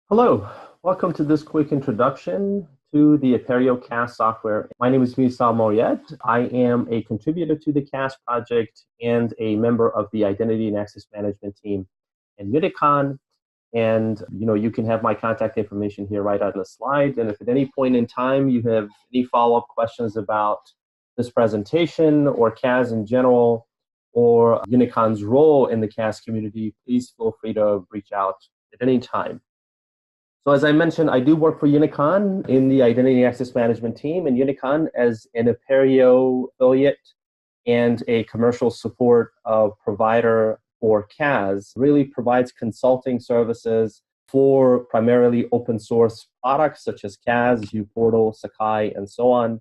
Hello, welcome to this quick introduction to the Apereo CAS software. My name is Misal Moyed. I am a contributor to the CAS project and a member of the Identity and Access Management team in Unicon. And you can have my contact information here right on the slide. And if at any point in time you have any follow-up questions about this presentation or CAS in general, or Unicon's role in the CAS community, please feel free to reach out at any time. So as I mentioned, I do work for Unicon in the Identity Access Management team, and Unicon as an Apereo affiliate and a commercial support provider for CAS really provides consulting services for primarily open source products such as CAS, uPortal, Sakai, and so on.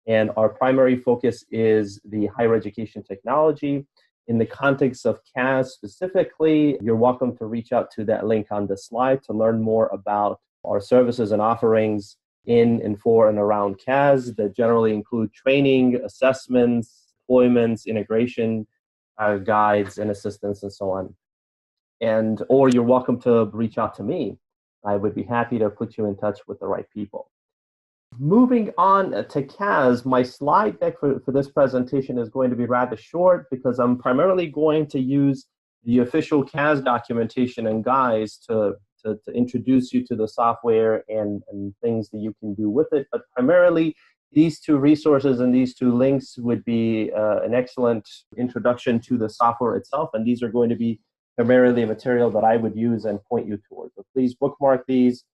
And our primary focus is the higher education technology. In the context of CAS specifically, you're welcome to reach out to that link on the slide to learn more about our services and offerings in and for and around CAS that generally include training, assessments, deployments, integration, guides, and assistance, and so on. Or you're welcome to reach out to me. I would be happy to put you in touch with the right people. Moving on to CAS, my slide deck for this presentation is going to be rather short because I'm primarily going to use the official CAS documentation and guides to introduce you to the software and things that you can do with it. But primarily, these two resources and these two links would be an excellent introduction to the software itself, and these are going to be primarily material that I would use and point you towards. So please bookmark these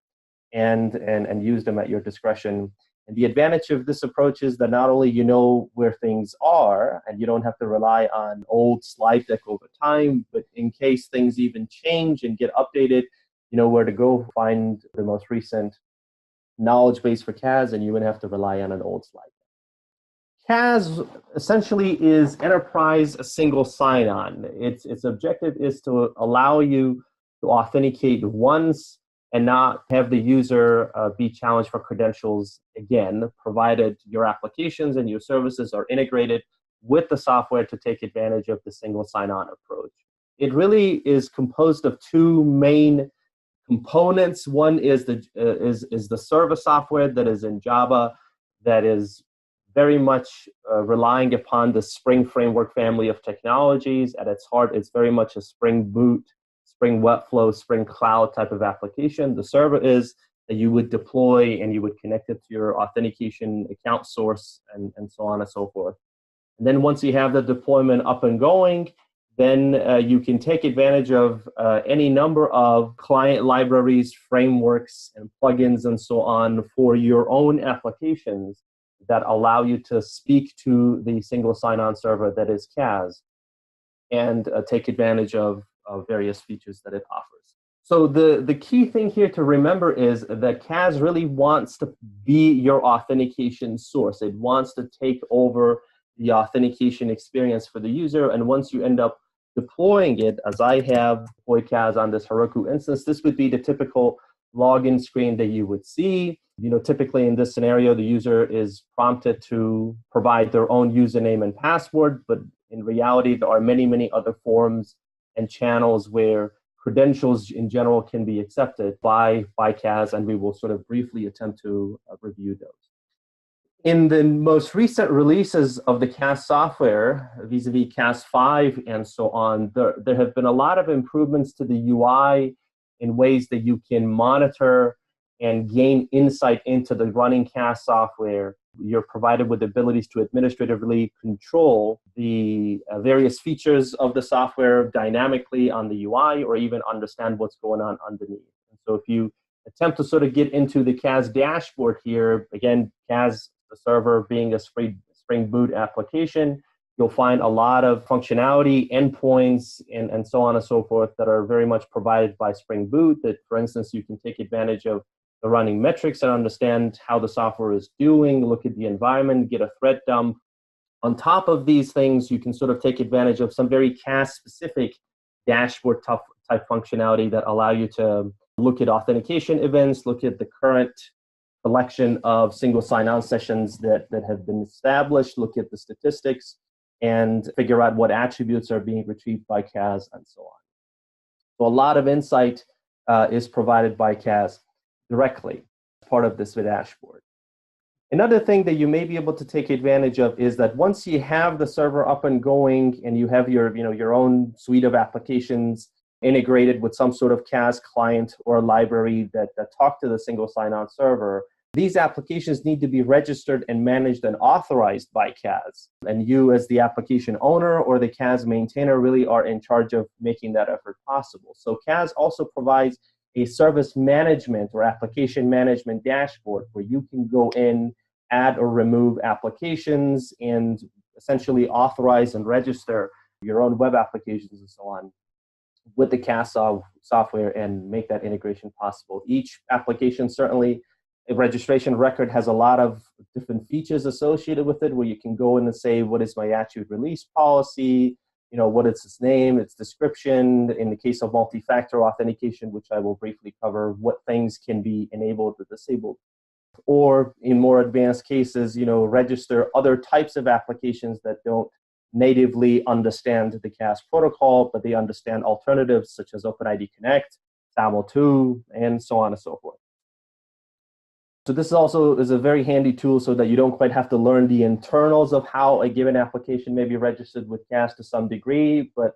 and use them at your discretion. And the advantage of this approach is that not only you know where things are, and you don't have to rely on old slide deck over time, but in case things even change and get updated, you know where to go find the most recent knowledge base for CAS, and you wouldn't have to rely on an old slide deck. CAS essentially is enterprise single sign-on. Its objective is to allow you to authenticate once and not have the user be challenged for credentials again, provided your applications and your services are integrated with the software to take advantage of the single sign-on approach. It really is composed of two main components. One is the server software that is in Java that is very much relying upon the Spring Framework family of technologies. At its heart, it's very much a Spring Boot, Spring Webflow, Spring Cloud type of application. The server is that you would deploy and you would connect it to your authentication account source and so on and so forth. And then once you have the deployment up and going, then you can take advantage of any number of client libraries, frameworks, and plugins and so on for your own applications that allow you to speak to the single sign-on server that is CAS and take advantage of various features that it offers. So the key thing here to remember is that CAS really wants to be your authentication source. It wants to take over the authentication experience for the user, and once you end up deploying it, as I have deployed CAS on this Heroku instance, this would be the typical login screen that you would see. Typically in this scenario, the user is prompted to provide their own username and password, but in reality, there are many, many other forms and channels where credentials in general can be accepted by CAS, and we will sort of briefly attempt to review those. In the most recent releases of the CAS software, vis-a-vis CAS 5 and so on, there have been a lot of improvements to the UI in ways that you can monitor and gain insight into the running CAS software. You're provided with abilities to administratively control the various features of the software dynamically on the UI, or even understand what's going on underneath. And so if you attempt to sort of get into the CAS dashboard here, again, CAS, the server being a Spring Boot application, you'll find a lot of functionality, endpoints, and so on and so forth that are very much provided by Spring Boot. That, for instance, you can take advantage of the running metrics and understand how the software is doing, look at the environment, get a threat dump. On top of these things, you can sort of take advantage of some very CAS-specific dashboard type functionality that allow you to look at authentication events, look at the current collection of single sign-on sessions that have been established, look at the statistics, and figure out what attributes are being retrieved by CAS and so on. So a lot of insight is provided by CAS directly as part of this dashboard. Another thing that you may be able to take advantage of is that once you have the server up and going and you have your own suite of applications integrated with some sort of CAS client or library that talk to the single sign-on server, these applications need to be registered and managed and authorized by CAS. And you, as the application owner or the CAS maintainer, really are in charge of making that effort possible. So CAS also provides a service management or application management dashboard where you can go in, add or remove applications, and essentially authorize and register your own web applications and so on with the CAS software and make that integration possible. Each application, certainly, a registration record has a lot of different features associated with it where you can go in and say, what is my attribute release policy? What is its name, its description. In the case of multi-factor authentication, which I will briefly cover, what things can be enabled or disabled. Or in more advanced cases, register other types of applications that don't natively understand the CAS protocol, but they understand alternatives such as OpenID Connect, SAML2, and so on and so forth. So this also is a very handy tool so that you don't quite have to learn the internals of how a given application may be registered with CAS to some degree, but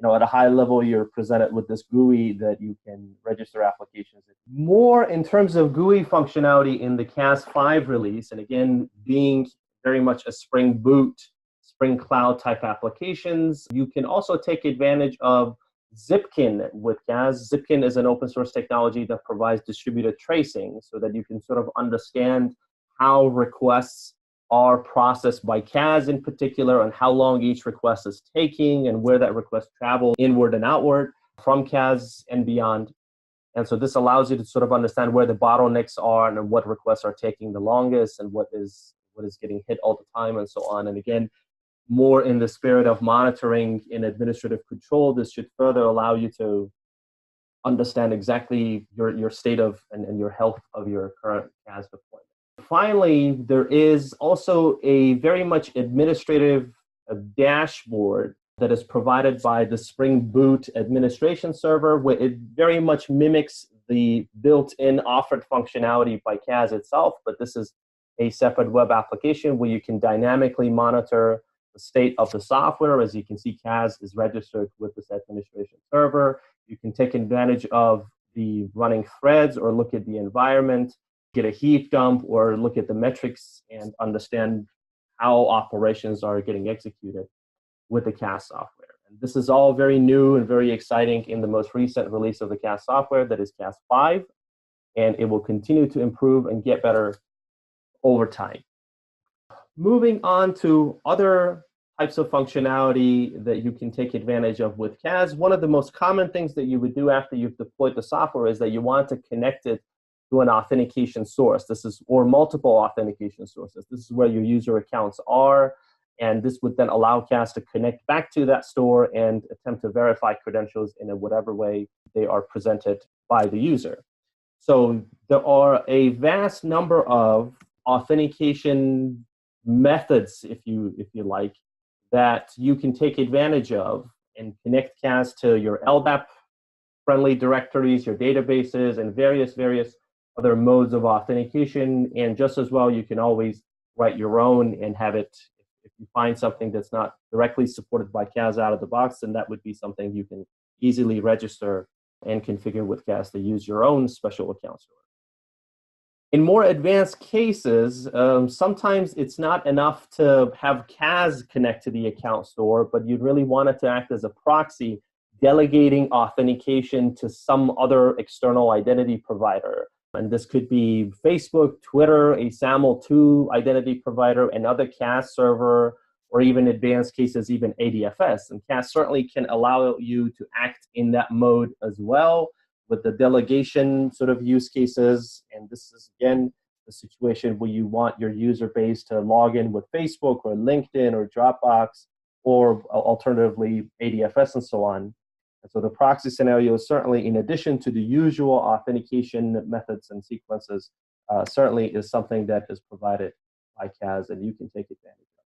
at a high level, you're presented with this GUI that you can register applications. More in terms of GUI functionality in the CAS 5 release, and again, being very much a Spring Boot, Spring Cloud type applications, you can also take advantage of Zipkin with CAS. Zipkin is an open source technology that provides distributed tracing so that you can sort of understand how requests are processed by CAS in particular and how long each request is taking and where that request travels inward and outward from CAS and beyond. And so this allows you to sort of understand where the bottlenecks are and what requests are taking the longest and what is getting hit all the time and so on. And again, more in the spirit of monitoring and administrative control, this should further allow you to understand exactly your state of and your health of your current CAS deployment. Finally, there is also a very much administrative dashboard that is provided by the Spring Boot administration server, where it very much mimics the built-in offered functionality by CAS itself, but this is a separate web application where you can dynamically monitor the state of the software. As you can see, CAS is registered with this administration server. You can take advantage of the running threads or look at the environment, get a heat dump, or look at the metrics and understand how operations are getting executed with the CAS software. And this is all very new and very exciting in the most recent release of the CAS software, that is CAS 5, and it will continue to improve and get better over time. Moving on to other types of functionality that you can take advantage of with CAS, one of the most common things that you would do after you've deployed the software is that you want to connect it to an authentication source. Or multiple authentication sources. This is where your user accounts are, and this would then allow CAS to connect back to that store and attempt to verify credentials in whatever way they are presented by the user. So there are a vast number of authentication methods, if you like, that you can take advantage of and connect CAS to your LDAP-friendly directories, your databases, and various other modes of authentication. And just as well, you can always write your own and have it, if you find something that's not directly supported by CAS out of the box, then that would be something you can easily register and configure with CAS to use your own special account store. In more advanced cases, sometimes it's not enough to have CAS connect to the account store, but you'd really want it to act as a proxy, delegating authentication to some other external identity provider. And this could be Facebook, Twitter, a SAML2 identity provider, another CAS server, or even advanced cases, even ADFS. And CAS certainly can allow you to act in that mode as well with the delegation sort of use cases. And this is, again, the situation where you want your user base to log in with Facebook or LinkedIn or Dropbox, or alternatively ADFS and so on. And so the proxy scenario is certainly, in addition to the usual authentication methods and sequences, certainly is something that is provided by CAS and you can take advantage of.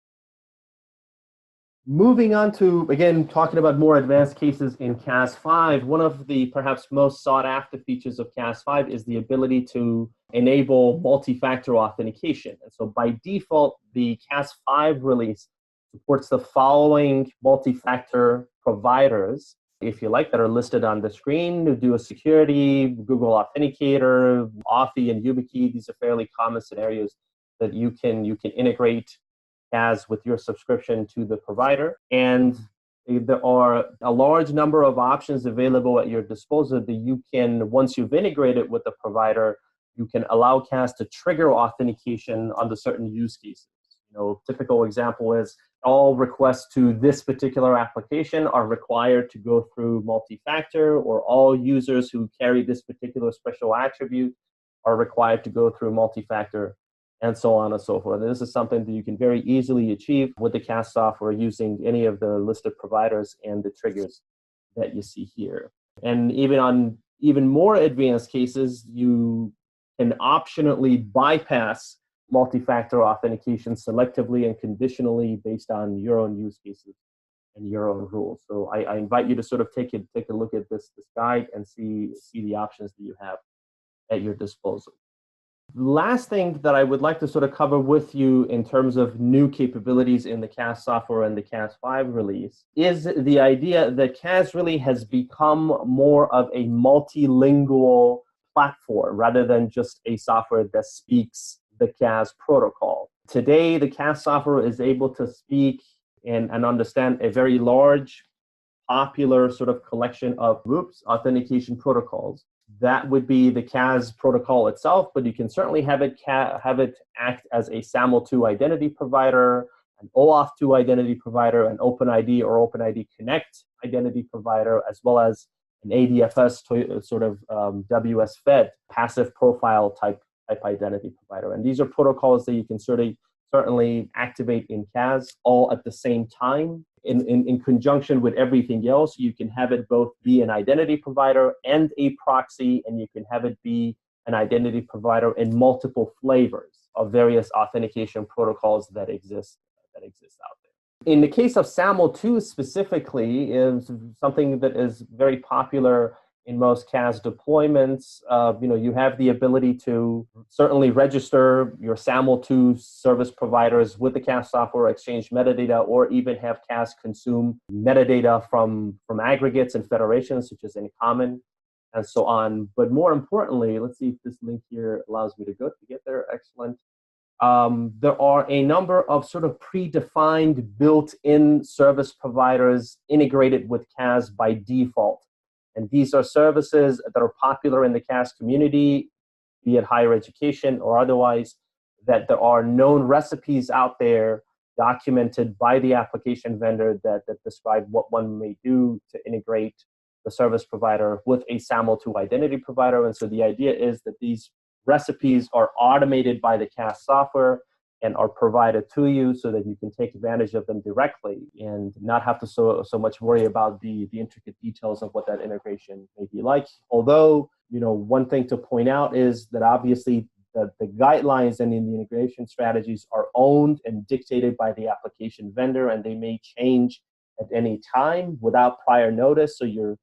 Moving on to, again, talking about more advanced cases in Cas5, one of the perhaps most sought after features of Cas5 is the ability to enable multi-factor authentication. And so by default, the Cas5 release supports the following multi-factor providers, if you like, that are listed on the screen: Duo Security, Google Authenticator, Authy, and YubiKey. These are fairly common scenarios that you can integrate as with your subscription to the provider. And there are a large number of options available at your disposal that you can, once you've integrated with the provider, you can allow CAS to trigger authentication under certain use cases. Typical example is all requests to this particular application are required to go through multi-factor, or all users who carry this particular special attribute are required to go through multi-factor, and so on and so forth. And this is something that you can very easily achieve with the CAS software using any of the listed providers and the triggers that you see here. And even on even more advanced cases, you can optionally bypass multi-factor authentication selectively and conditionally based on your own use cases and your own rules. So I invite you to sort of take a look at this guide and see the options that you have at your disposal. Last thing that I would like to sort of cover with you in terms of new capabilities in the CAS software and the Cas5 release is the idea that CAS really has become more of a multilingual platform rather than just a software that speaks the CAS protocol. Today, the CAS software is able to speak and understand a very large, popular sort of collection of authentication protocols. That would be the CAS protocol itself, but you can certainly have it act as a SAML2 identity provider, an OAuth2 identity provider, an OpenID or OpenID Connect identity provider, as well as an ADFS sort of WS-Fed passive profile type identity provider. And these are protocols that you can certainly activate in CAS all at the same time. In conjunction with everything else, you can have it both be an identity provider and a proxy, and you can have it be an identity provider in multiple flavors of various authentication protocols that exist out there. In the case of SAML2 specifically, is something that is very popular in most CAS deployments. You have the ability to certainly register your SAML2 service providers with the CAS software, exchange metadata, or even have CAS consume metadata from aggregates and federations such as InCommon and so on. But more importantly, let's see if this link here allows me to get there. Excellent. There are a number of sort of predefined built-in service providers integrated with CAS by default. And these are services that are popular in the CAS community, be it higher education or otherwise, that there are known recipes out there documented by the application vendor that describe what one may do to integrate the service provider with a SAML2 identity provider. And so the idea is that these recipes are automated by the CAS software and are provided to you so that you can take advantage of them directly and not have to so much worry about the intricate details of what that integration may be like. Although, one thing to point out is that obviously the guidelines and the integration strategies are owned and dictated by the application vendor, and they may change at any time without prior notice. So you're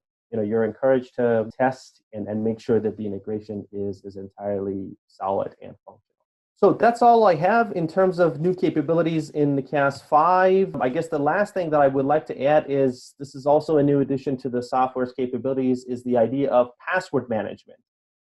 encouraged to test and make sure that the integration is entirely solid and functional. So that's all I have in terms of new capabilities in the Cas5. I guess the last thing that I would like to add is this is also a new addition to the software's capabilities is the idea of password management.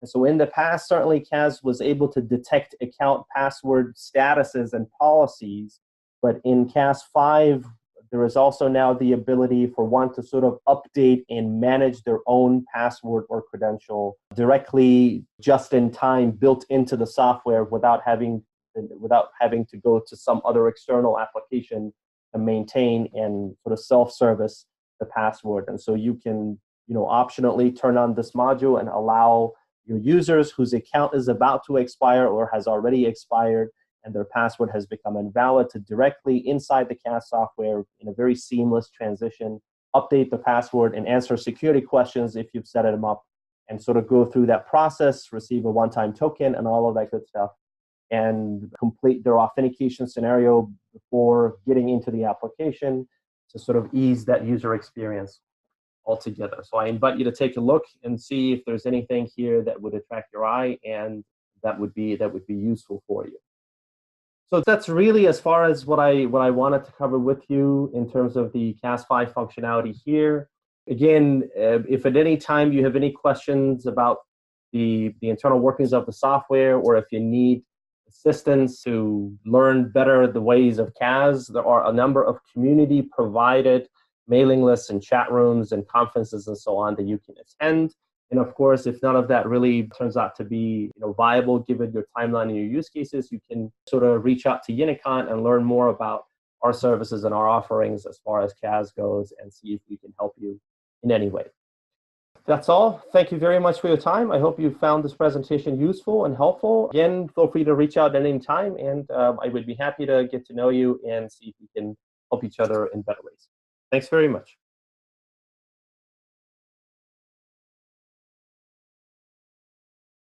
And so in the past, certainly CAS was able to detect account password statuses and policies, but in Cas5, there is also now the ability for one to sort of update and manage their own password or credential directly, just in time, built into the software without having to go to some other external application to maintain and sort of self-service the password. And so you can, optionally turn on this module and allow your users whose account is about to expire or has already expired and their password has become invalid to directly inside the CAS software in a very seamless transition, update the password and answer security questions if you've set them up, and sort of go through that process, receive a one-time token and all of that good stuff, and complete their authentication scenario before getting into the application to sort of ease that user experience altogether. So I invite you to take a look and see if there's anything here that would attract your eye and that would be useful for you. So that's really as far as what I wanted to cover with you in terms of the Cas5 functionality here. Again, if at any time you have any questions about the internal workings of the software, or if you need assistance to learn better the ways of CAS, there are a number of community provided mailing lists and chat rooms and conferences and so on that you can attend. And of course, if none of that really turns out to be viable given your timeline and your use cases, you can sort of reach out to Unicont and learn more about our services and our offerings as far as CAS goes and see if we can help you in any way. That's all. Thank you very much for your time. I hope you found this presentation useful and helpful. Again, feel free to reach out at any time, and I would be happy to get to know you and see if we can help each other in better ways. Thanks very much.